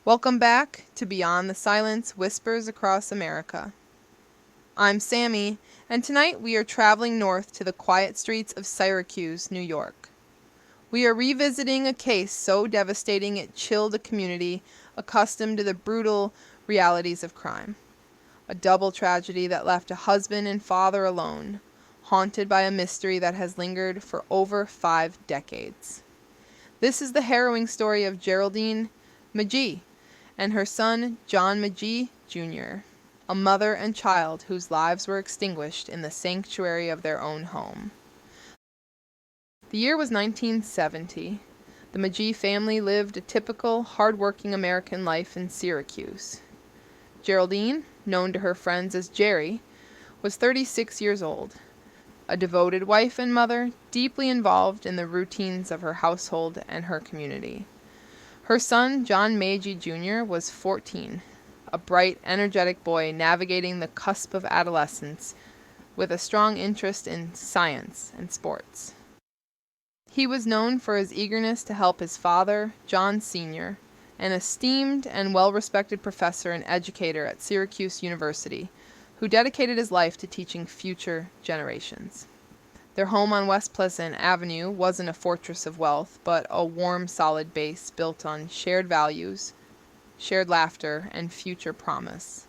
Welcome back to Beyond the Silence Whispers Across America. I'm Sammy, and tonight we are traveling north to the quiet streets of Syracuse, New York. We are revisiting a case so devastating it chilled a community accustomed to the brutal realities of crime. A double tragedy that left a husband and father alone, haunted by a mystery that has lingered for over 5 decades. This is the harrowing story of Geraldine Magee and her son, John Magee Jr., a mother and child whose lives were extinguished in the sanctuary of their own home. The year was 1970. The Magee family lived a typical, hard-working American life in Syracuse. Geraldine, known to her friends as Jr.A, was 36 years old, a devoted wife and mother, deeply involved in the routines of her household and her community. Her son, John Magee Jr., was 14, a bright, energetic boy navigating the cusp of adolescence with a strong interest in science and sports. He was known for his eagerness to help his father, John Sr., an esteemed and well-respected professor and educator at Syracuse University, who dedicated his life to teaching future generations. Their home on West Pleasant Avenue wasn't a fortress of wealth, but a warm, solid base built on shared values, shared laughter, and future promise.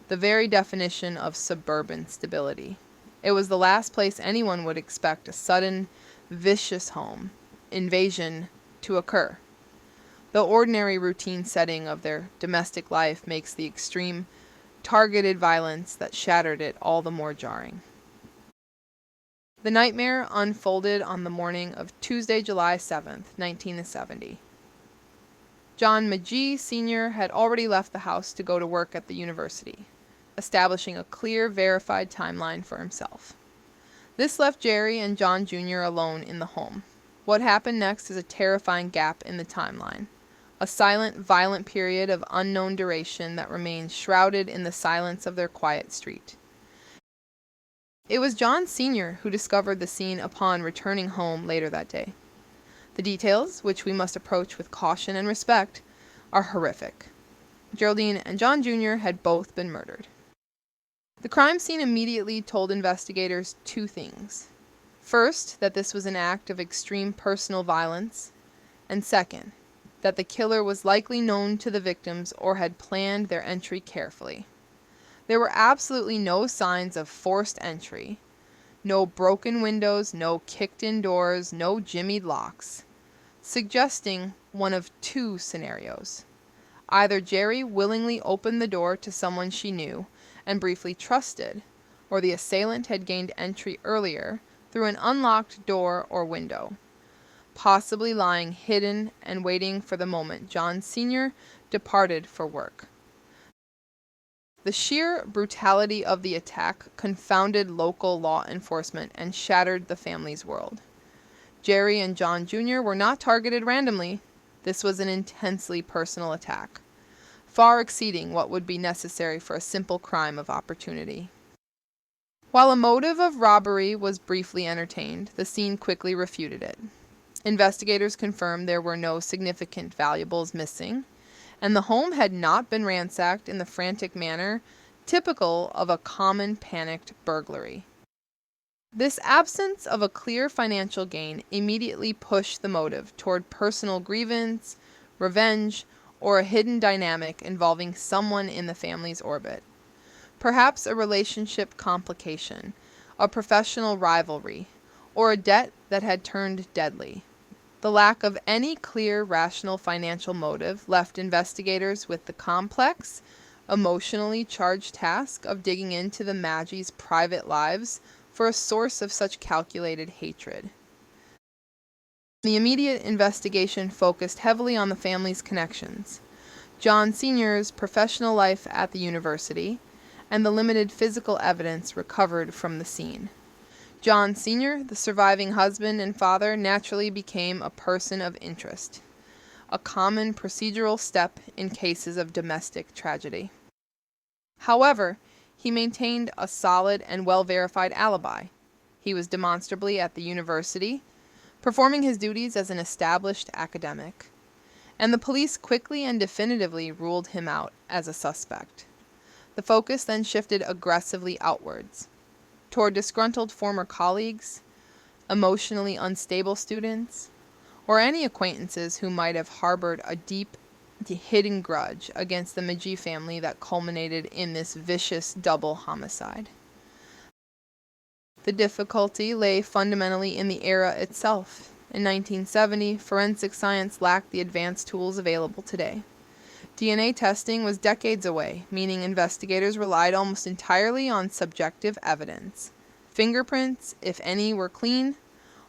The very definition of suburban stability. It was the last place anyone would expect a sudden, vicious home invasion to occur. The ordinary routine setting of their domestic life makes the extreme, targeted violence that shattered it all the more jarring. The nightmare unfolded on the morning of Tuesday, July 7th, 1970. John Magee Sr. had already left the house to go to work at the university, establishing a clear, verified timeline for himself. This left Jr.A and John Jr. alone in the home. What happened next is a terrifying gap in the timeline, a silent, violent period of unknown duration that remains shrouded in the silence of their quiet street. It was John Sr. who discovered the scene upon returning home later that day. The details, which we must approach with caution and respect, are horrific. Geraldine and John Jr. had both been murdered. The crime scene immediately told investigators 2 things. First, that this was an act of extreme personal violence, and second, that the killer was likely known to the victims or had planned their entry carefully. There were absolutely no signs of forced entry, no broken windows, no kicked-in doors, no jimmied locks, suggesting one of 2 scenarios. Either Jr.A willingly opened the door to someone she knew and briefly trusted, or the assailant had gained entry earlier through an unlocked door or window, possibly lying hidden and waiting for the moment John Sr. departed for work. The sheer brutality of the attack confounded local law enforcement and shattered the family's world. Jr.A and John Jr. were not targeted randomly. This was an intensely personal attack, far exceeding what would be necessary for a simple crime of opportunity. While a motive of robbery was briefly entertained, the scene quickly refuted it. Investigators confirmed there were no significant valuables missing, and the home had not been ransacked in the frantic manner typical of a common panicked burglary. This absence of a clear financial gain immediately pushed the motive toward personal grievance, revenge, or a hidden dynamic involving someone in the family's orbit. Perhaps a relationship complication, a professional rivalry, or a debt that had turned deadly. The lack of any clear, rational financial motive left investigators with the complex, emotionally charged task of digging into the Magees' private lives for a source of such calculated hatred. The immediate investigation focused heavily on the family's connections, John Sr.'s professional life at the university, and the limited physical evidence recovered from the scene. John Sr., the surviving husband and father, naturally became a person of interest, a common procedural step in cases of domestic tragedy. However, he maintained a solid and well-verified alibi. He was demonstrably at the university, performing his duties as an established academic. and the police quickly and definitively ruled him out as a suspect. The focus then shifted aggressively outwards, toward disgruntled former colleagues, emotionally unstable students, or any acquaintances who might have harbored a deep, hidden grudge against the Magee family that culminated in this vicious double homicide. The difficulty lay fundamentally in the era itself. In 1970, forensic science lacked the advanced tools available today. DNA testing was decades away, meaning investigators relied almost entirely on subjective evidence. Fingerprints, if any, were clean,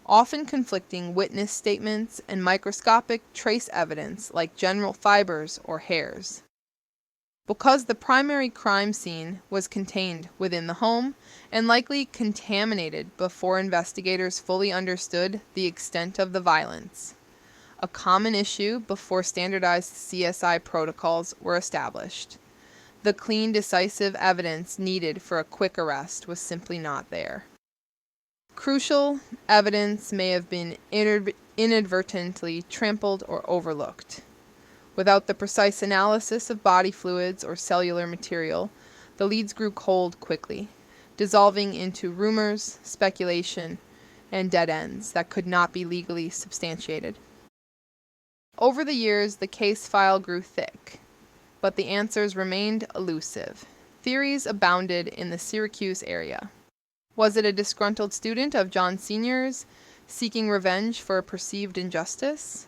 often conflicting witness statements, and microscopic trace evidence like general fibers or hairs. Because the primary crime scene was contained within the home and likely contaminated before investigators fully understood the extent of the violence, a common issue before standardized CSI protocols were established. The clean, decisive evidence needed for a quick arrest was simply not there. Crucial evidence may have been inadvertently trampled or overlooked. Without the precise analysis of body fluids or cellular material, the leads grew cold quickly, dissolving into rumors, speculation, and dead ends that could not be legally substantiated. Over the years, the case file grew thick, but the answers remained elusive. Theories abounded in the Syracuse area. Was it a disgruntled student of John Sr.'s seeking revenge for a perceived injustice?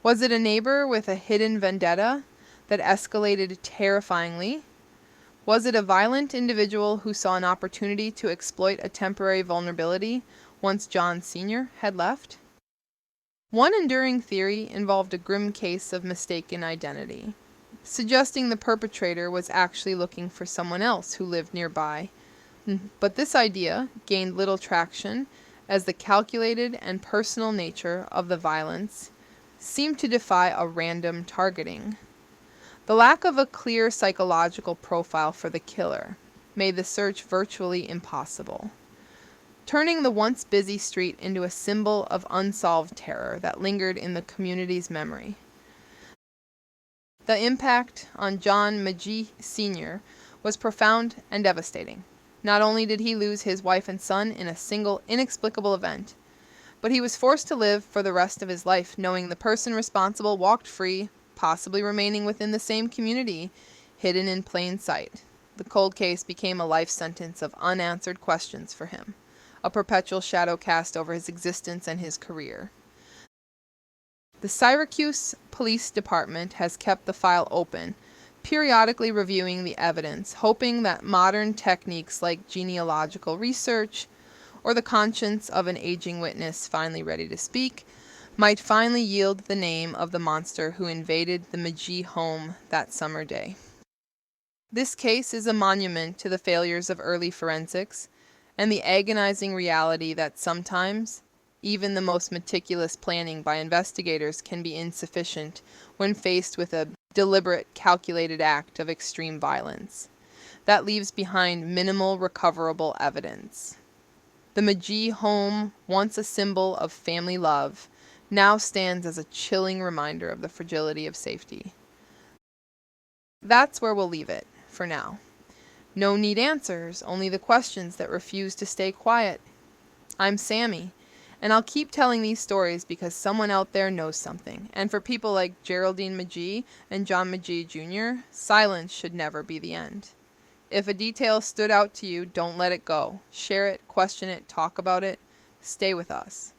Was it a neighbor with a hidden vendetta that escalated terrifyingly? Was it a violent individual who saw an opportunity to exploit a temporary vulnerability once John Sr. had left? One enduring theory involved a grim case of mistaken identity, suggesting the perpetrator was actually looking for someone else who lived nearby. But this idea gained little traction as the calculated and personal nature of the violence seemed to defy a random targeting. The lack of a clear psychological profile for the killer made the search virtually impossible, turning the once busy street into a symbol of unsolved terror that lingered in the community's memory. The impact on John Magee Sr. was profound and devastating. Not only did he lose his wife and son in a single inexplicable event, but he was forced to live for the rest of his life knowing the person responsible walked free, possibly remaining within the same community, hidden in plain sight. The cold case became a life sentence of unanswered questions for him, a perpetual shadow cast over his existence and his career. The Syracuse Police Department has kept the file open, periodically reviewing the evidence, hoping that modern techniques like genealogical research or the conscience of an aging witness finally ready to speak might finally yield the name of the monster who invaded the Magee home that summer day. This case is a monument to the failures of early forensics and the agonizing reality that sometimes even the most meticulous planning by investigators can be insufficient when faced with a deliberate, calculated act of extreme violence that leaves behind minimal recoverable evidence. The Magee home, once a symbol of family love, now stands as a chilling reminder of the fragility of safety. That's where we'll leave it, for now. No neat answers, only the questions that refuse to stay quiet. I'm Sammy, and I'll keep telling these stories because someone out there knows something. And for people like Geraldine Magee and John Magee Jr., silence should never be the end. If a detail stood out to you, don't let it go. Share it, question it, talk about it. Stay with us.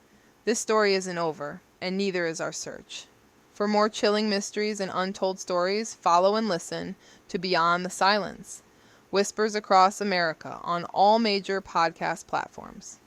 This story isn't over, and neither is our search. For more chilling mysteries and untold stories, follow and listen to Beyond the Silence, Whispers Across America on all major podcast platforms.